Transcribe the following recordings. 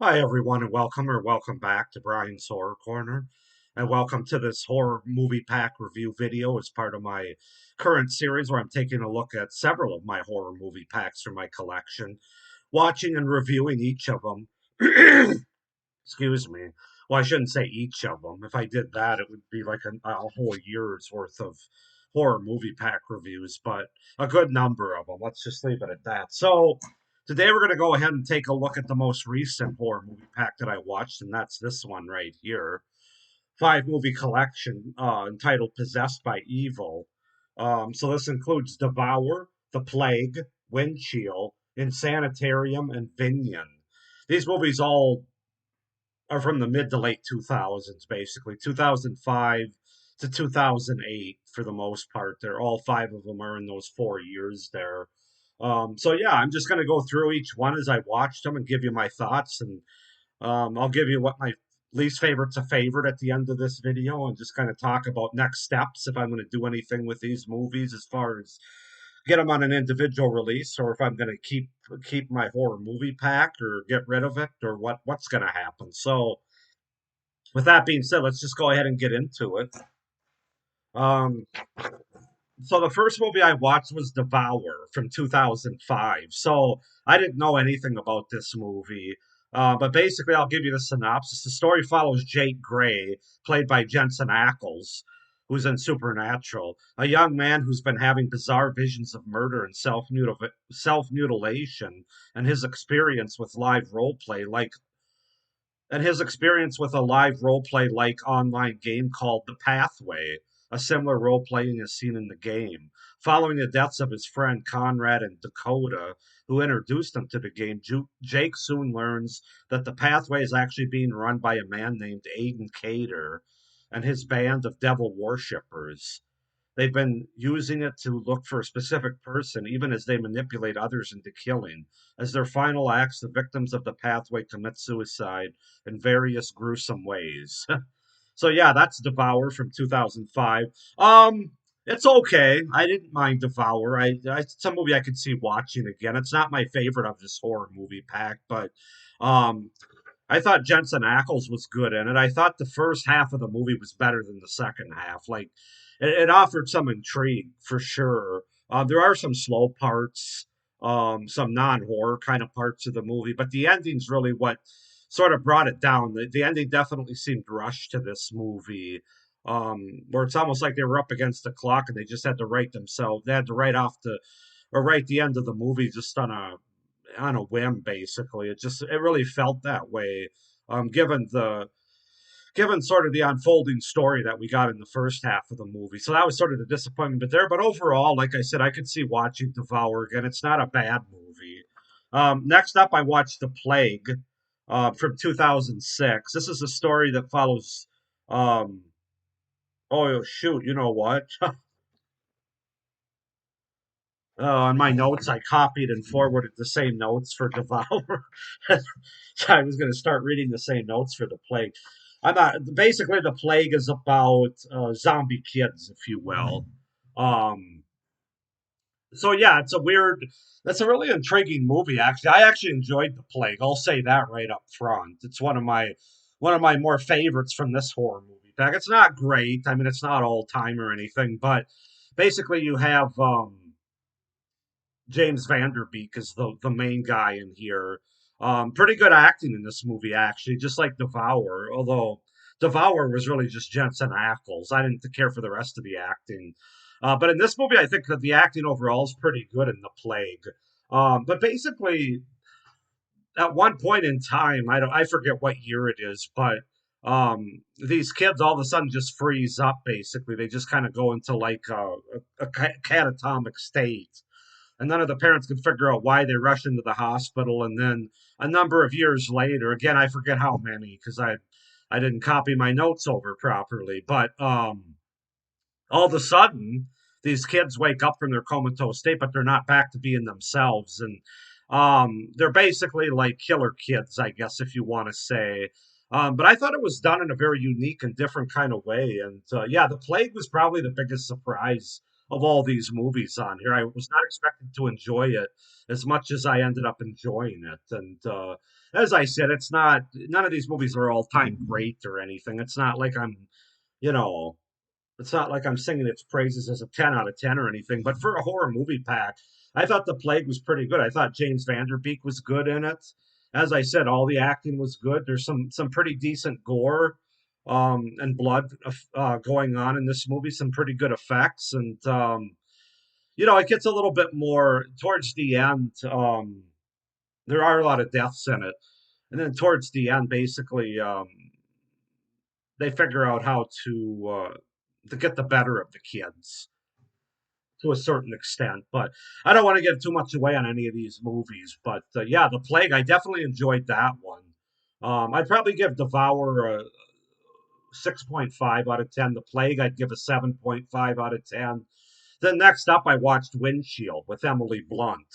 Hi, everyone, and welcome back to Brian's Horror Corner. And welcome to this horror movie pack review video as part of my current series where I'm taking a look at several of my horror movie packs from my collection, watching and reviewing each of them. Excuse me. Well, I shouldn't say each of them. If I did that, it would be like a whole year's worth of horror movie pack reviews, but a good number of them. Let's just leave it at that. So, today we're going to go ahead and take a look at the most recent horror movie pack that I watched, and that's this one right here. Five movie collection entitled Possessed by Evil. So, this includes DeVour, The Plague, Wind Chill, Insanitarium, and Vinyan. These movies all are from the mid to late 2000s, basically 2005 to 2008 for the most part. They're all five of them are in those 4 years there. So yeah, I'm just gonna go through each one as I watched them and give you my thoughts, and I'll give you what my least favorite's a favorite at the end of this video, and just kind of talk about next steps if I'm going to do anything with these movies as far as get them on an individual release, or if I'm going to keep my horror movie pack or get rid of it, or what's going to happen. So with that being said, let's just go ahead and get into it. Um, so the first movie I watched was Devour from 2005. So I didn't know anything about this movie. But basically, I'll give you the synopsis. The story follows Jake Gray, played by Jensen Ackles, who's in Supernatural, a young man who's been having bizarre visions of murder and self-mutilation, and his experience with live a live role-play like online game called The Pathway. A similar role-playing is seen in the game. Following the deaths of his friend Conrad and Dakota, who introduced him to the game, Jake soon learns that the Pathway is actually being run by a man named Aiden Cater and his band of devil worshippers. They've been using it to look for a specific person, even as they manipulate others into killing. As their final acts, the victims of the pathway commit suicide in various gruesome ways. So yeah, that's Devour from 2005. It's okay. I didn't mind Devour. It's a movie I could see watching again. It's not my favorite of this horror movie pack, but um, I thought Jensen Ackles was good in it. I thought the first half of the movie was better than the second half. Like, it offered some intrigue for sure. There are some slow parts, some non-horror kind of parts of the movie, but the ending's really what sort of brought it down. The ending definitely seemed rushed to this movie, where it's almost like they were up against the clock and they just had to write themselves. They had to write off the or write the end of the movie just on a whim, basically. It really felt that way, given sort of the unfolding story that we got in the first half of the movie. So that was sort of the disappointment. But overall, like I said, I could see watching Devour again. It's not a bad movie. Next up, I watched The Plague from 2006. This is a story that follows. Um, oh shoot, you know what? On my notes, I copied and forwarded the same notes for Devour. So I was going to start reading the same notes for the plague. I'm not, basically the plague is about zombie kids, if you will. Um, so yeah, that's a really intriguing movie. Actually, I actually enjoyed the plague. I'll say that right up front. It's one of my more favorites from this horror movie. In fact, it's not great. I mean, it's not all time or anything, but basically you have James Vanderbeek is the main guy in here. Pretty good acting in this movie, actually, just like Devour. Although Devour was really just Jensen Ackles. I didn't care for the rest of the acting. But in this movie, I think that the acting overall is pretty good in The Plague. But basically, at one point in time, I forget what year it is, but these kids all of a sudden just freeze up. Basically, they just kind of go into like a catatonic state, and none of the parents could figure out why they rushed into the hospital. And then a number of years later, again, I forget how many because I didn't copy my notes over properly, but all of a sudden these kids wake up from their comatose state, but they're not back to being themselves, and they're basically like killer kids, I guess, if you want to say. But I thought it was done in a very unique and different kind of way, and yeah, the plague was probably the biggest surprise of all these movies on here. I was not expecting to enjoy it as much as I ended up enjoying it. And as I said, it's not none of these movies are all time great or anything. It's not like you know, it's not like I'm singing its praises as a 10 out of 10 or anything, but for a horror movie pack, I thought The Plague was pretty good. I thought James Vanderbeek was good in it. As I said, all the acting was good. There's some pretty decent gore and blood going on in this movie, some pretty good effects. And, it gets a little bit more towards the end. There are a lot of deaths in it. And then towards the end, basically, they figure out how to get the better of the kids to a certain extent. But I don't want to give too much away on any of these movies. But yeah, The Plague, I definitely enjoyed that one. I'd probably give Devour a 6.5 out of 10. The Plague, I'd give a 7.5 out of 10. Then next up, I watched Windshield with Emily Blunt.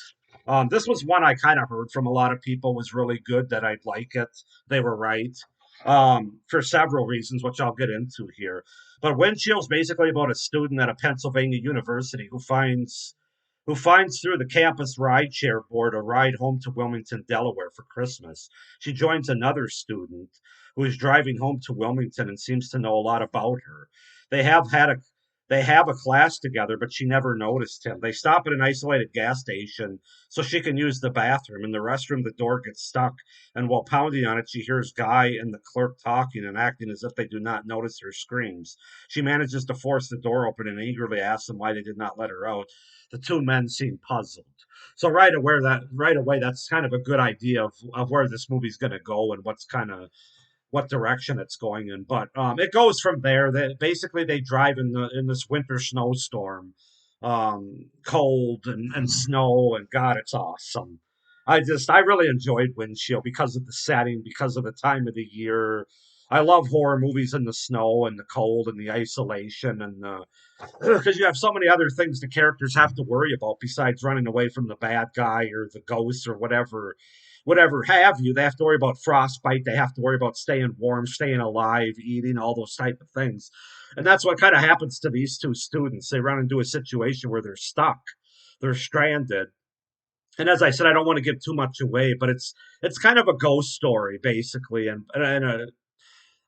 This was one I kind of heard from a lot of people was really good, that I'd like it. They were right, for several reasons, which I'll get into here. But Windshield's basically about a student at a Pennsylvania university who finds through the campus rideshare board a ride home to Wilmington, Delaware for Christmas. She joins another student who is driving home to Wilmington and seems to know a lot about her. They have had a they have a class together, but she never noticed him. They stop at an isolated gas station so she can use the bathroom. In the restroom, the door gets stuck, and while pounding on it, she hears Guy and the clerk talking and acting as if they do not notice her screams. She manages to force the door open and eagerly asks them why they did not let her out. The two men seem puzzled. So right away, that's kind of a good idea of where this movie's going to go and what direction it's going in. But it goes from there. That basically they drive in this winter snowstorm, cold and snow, and God, it's awesome. I really enjoyed Windshield because of the setting, because of the time of the year. I love horror movies in the snow and the cold and the isolation and because you have so many other things the characters have to worry about besides running away from the bad guy or the ghosts or whatever have you. They have to worry about frostbite. They have to worry about staying warm, staying alive, eating, all those type of things. And that's what kind of happens to these two students. They run into a situation where they're stuck, they're stranded. And as I said, I don't want to give too much away, but it's kind of a ghost story basically, and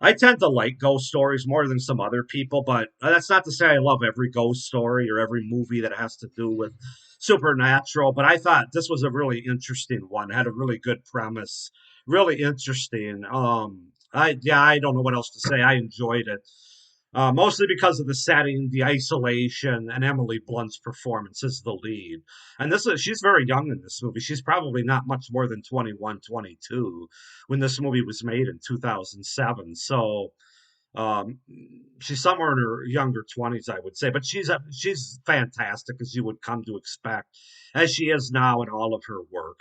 I tend to like ghost stories more than some other people, but that's not to say I love every ghost story or every movie that has to do with supernatural. But I thought this was a really interesting one. It had a really good premise, really interesting. I don't know what else to say. I enjoyed it. Mostly because of the setting, the isolation, and Emily Blunt's performance as the lead. And she's very young in this movie. She's probably not much more than 21, 22 when this movie was made in 2007. So um, she's somewhere in her younger 20s, I would say. But she's fantastic, as you would come to expect, as she is now in all of her work.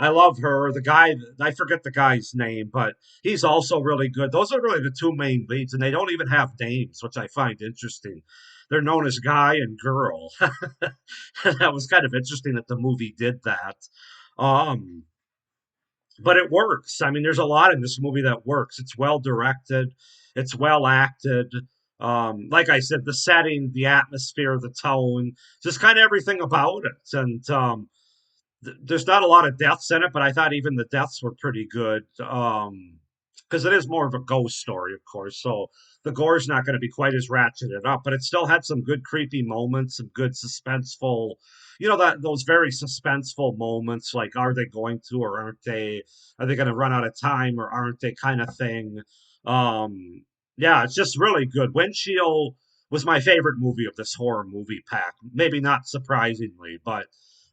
I love her. The guy, I forget the guy's name, but he's also really good. Those are really the two main leads, and they don't even have names, which I find interesting. They're known as Guy and Girl. That was kind of interesting that the movie did that. Um, but it works. I mean, there's a lot in this movie that works. It's well directed, it's well acted. Like I said, the setting, the atmosphere, the tone, just kind of everything about it. And there's not a lot of deaths in it, but I thought even the deaths were pretty good. Because it is more of a ghost story, of course. So the gore's not going to be quite as ratcheted up, but it still had some good creepy moments, some good suspenseful, that those very suspenseful moments, like are they going to or aren't they? Are they going to run out of time or aren't they? Kind of thing. Yeah, it's just really good. Windshield was my favorite movie of this horror movie pack. Maybe not surprisingly, but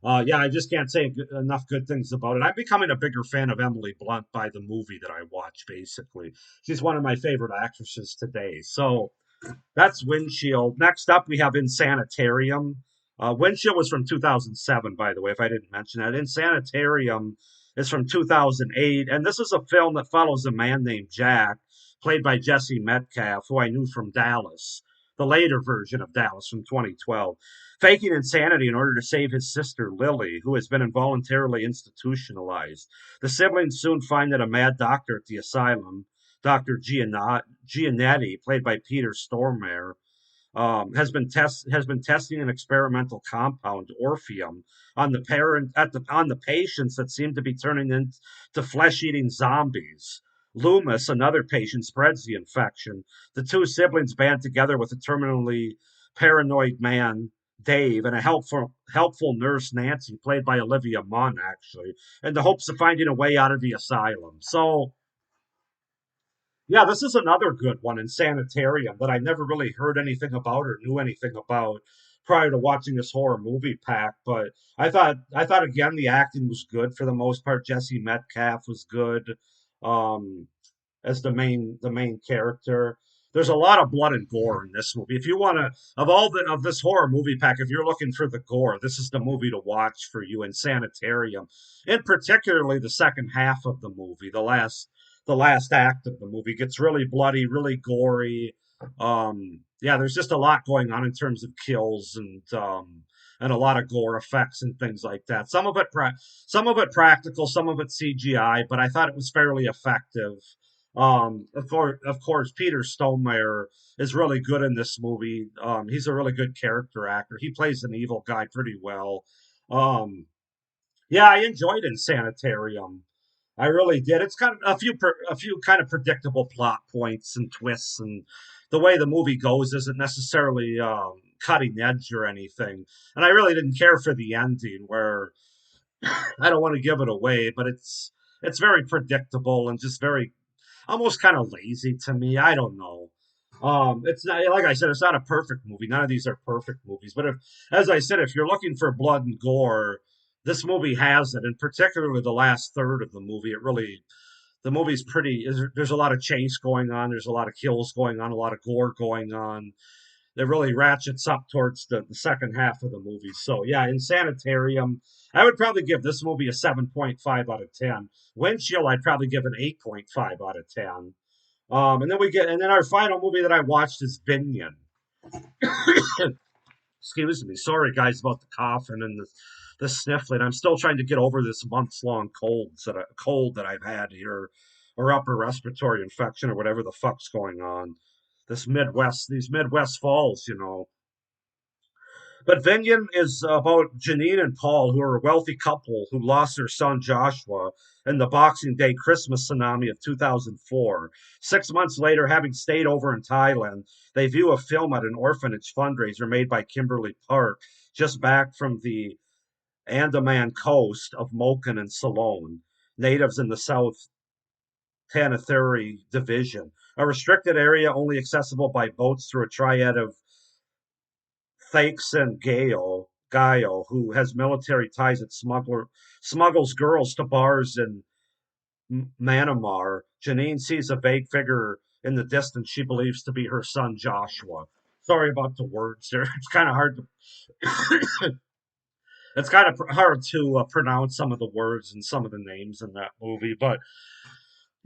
yeah, I just can't say enough good things about it. I'm becoming a bigger fan of Emily Blunt by the movie that I watch, basically. She's one of my favorite actresses today. So that's Windshield. Next up, we have Insanitarium. Windshield was from 2007, by the way, if I didn't mention that. Insanitarium is from 2008, and this is a film that follows a man named Jack, played by Jesse Metcalf, who I knew from Dallas, the later version of Dallas from 2012, faking insanity in order to save his sister Lily, who has been involuntarily institutionalized. The siblings soon find that a mad doctor at the asylum, Dr. Giannetti, played by Peter Stormare, has been testing an experimental compound, orpheum, on the parent at the on the patients that seem to be turning into flesh-eating zombies. Loomis, another patient, spreads the infection. The two siblings band together with a terminally paranoid man, Dave, and a helpful nurse, Nancy, played by Olivia Munn, actually, in the hopes of finding a way out of the asylum. So, yeah, this is another good one in Sanitarium that I never really heard anything about or knew anything about prior to watching this horror movie pack. But I thought again the acting was good for the most part. Jesse Metcalf was good. Um, as the main character. There's a lot of blood and gore in this movie. If you want to, of this horror movie pack, if you're looking for the gore, this is the movie to watch for you in Sanitarium, and particularly the second half of the movie, the last act of the movie gets really bloody, really gory. Yeah, there's just a lot going on in terms of kills and a lot of gore effects and things like that. Some of it practical, some of it CGI, but I thought it was fairly effective. Of course, Peter Stonemeyer is really good in this movie. He's a really good character actor. He plays an evil guy pretty well. Um, yeah, I enjoyed Insanitarium. I really did. It's kind of a few kind of predictable plot points and twists, and the way the movie goes isn't necessarily cutting edge or anything. And I really didn't care for the ending, where I don't want to give it away, but it's very predictable and just very almost kind of lazy to me. I don't know. It's not like I said, it's not a perfect movie. None of these are perfect movies. But if, as I said, if you're looking for blood and gore, this movie has it, and particularly the last third of the movie. The movie's pretty. There's a lot of chase going on. There's a lot of kills going on. A lot of gore going on. That really ratchets up towards the second half of the movie. So yeah, in Sanitarium, I would probably give this movie a 7.5 out of 10. Windshield, I'd probably give an 8.5 out of 10. And then our final movie that I watched is Vinyan. Excuse me. Sorry, guys, about the coughing and the sniffling. I'm still trying to get over this months long cold that I've had here, or upper respiratory infection, or whatever the fuck's going on. These Midwest falls, you know. But Vinyan is about Janine and Paul, who are a wealthy couple who lost their son Joshua in the Boxing Day Christmas tsunami of 2004. 6 months later, having stayed over in Thailand, they view a film at an orphanage fundraiser made by Kimberly Park, just back from the Andaman coast of Moken and Ceylon, natives in the South Tanithuri division, a restricted area only accessible by boats through a triad of Thanks and Gaio, who has military ties that smuggles girls to bars in Myanmar. Janine sees a vague figure in the distance she believes to be her son Joshua. Sorry about the words there. It's kind of hard to it's kind of hard to pronounce some of the words and some of the names in that movie, but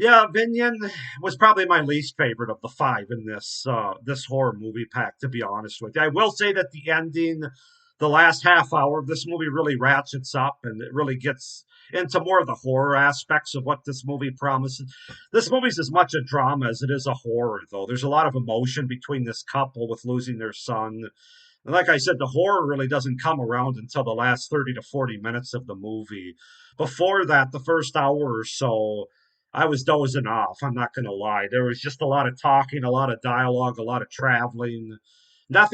yeah, Vinyan was probably my least favorite of the five in this horror movie pack. To be honest with you, I will say that the ending, the last half hour of this movie, really ratchets up and it really gets into more of the horror aspects of what this movie promises. This movie's as much a drama as it is a horror, though. There's a lot of emotion between this couple with losing their son. And like I said, the horror really doesn't come around until the last 30 to 40 minutes of the movie. Before that, the first hour or so, I was dozing off. I'm not going to lie. There was just a lot of talking, a lot of dialogue, a lot of traveling. Not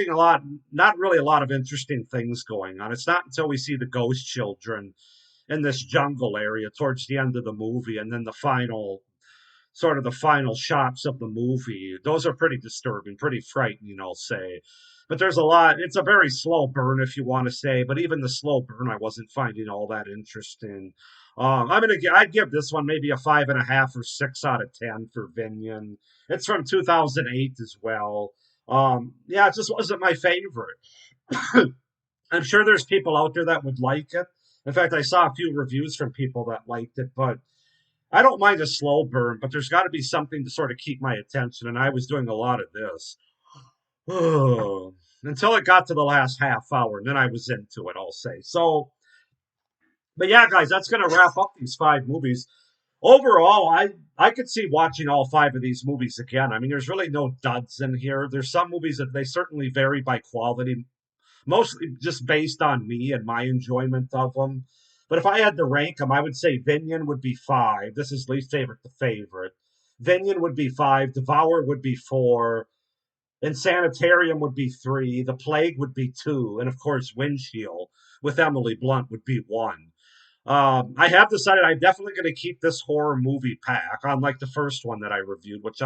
really a lot of interesting things going on. It's not until we see the ghost children in this jungle area towards the end of the movie, and then the final shots of the movie. Those are pretty disturbing, pretty frightening, I'll say. But there's a lot. It's a very slow burn, if you want to say. But even the slow burn, I wasn't finding all that interesting. I'd give this one maybe a 5.5 or 6 out of 10 for Vinyan. It's from 2008 as well. Yeah, it just wasn't my favorite. I'm sure there's people out there that would like it. In fact, I saw a few reviews from people that liked it, but I don't mind a slow burn, but there's got to be something to sort of keep my attention, and I was doing a lot of this. Until it got to the last half hour, and then I was into it, I'll say. So, but yeah, guys, that's going to wrap up these five movies. overall, I could see watching all five of these movies again. I mean, there's really no duds in here. There's some movies that they certainly vary by quality, mostly just based on me and my enjoyment of them. But if I had to rank them, I would say Vinyan would be five. This is least favorite to favorite. Vinyan would be five. DeVour would be four. Insanitarium would be three. The Plague would be two. And of course, Windshield with Emily Blunt would be one. I have decided I'm definitely going to keep this horror movie pack, unlike the first one that I reviewed, which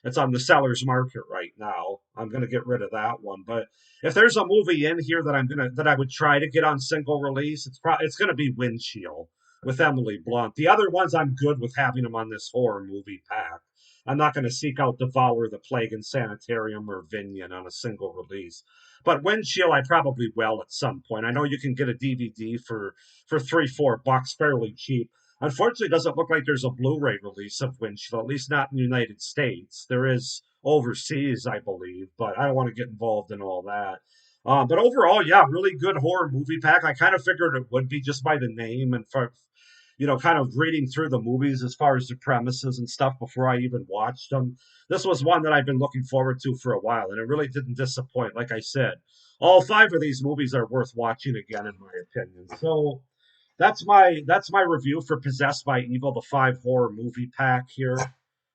it's on the seller's market right now. I'm going to get rid of that one. But if there's a movie in here that I would try to get on single release, it's going to be Windshield with Emily Blunt. The other ones I'm good with having them on this horror movie pack. I'm not going to seek out Devour, The Plague, and Sanitarium or Vinyan on a single release. But Windshield, I probably will at some point. I know you can get a DVD for 3-4 bucks fairly cheap. Unfortunately, it doesn't look like there's a Blu-ray release of Winchell, at least not in the United States. There is overseas, I believe, but I don't want to get involved in all that. But overall, yeah, really good horror movie pack. I kind of figured it would be just by the name and for kind of reading through the movies as far as the premises and stuff before I even watched them. This was one that I've been looking forward to for a while, and it really didn't disappoint. Like I said, all five of these movies are worth watching again, in my opinion. So that's my review for Possessed by Evil, the five horror movie pack here.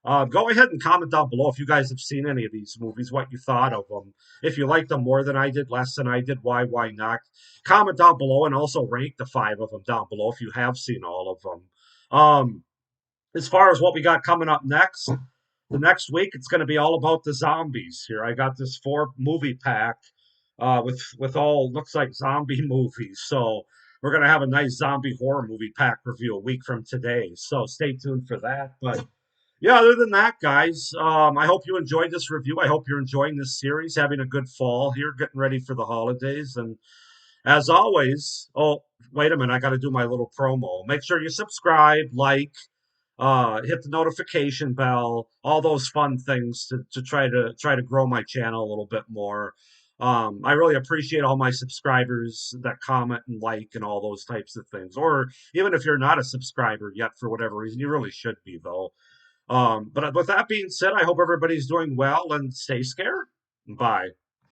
Go ahead and comment down below if you guys have seen any of these movies, what you thought of them. If you liked them more than I did, less than I did, why not? Comment down below and also rank the five of them down below if you have seen all of them. As far as what we got coming up next, the next week it's going to be all about the zombies. Here, I got this 4 movie pack with all looks like zombie movies. So we're going to have a nice zombie horror movie pack review a week from today. So stay tuned for that. But yeah, other than that, guys, I hope you enjoyed this review. I hope you're enjoying this series, having a good fall here, getting ready for the holidays. And as always, oh, wait a minute, I got to do my little promo. Make sure you subscribe, like, hit the notification bell, all those fun things to try to grow my channel a little bit more. I really appreciate all my subscribers that comment and like and all those types of things. Or even if you're not a subscriber yet for whatever reason, you really should be though. But with that being said, I hope everybody's doing well and stay scared. Bye.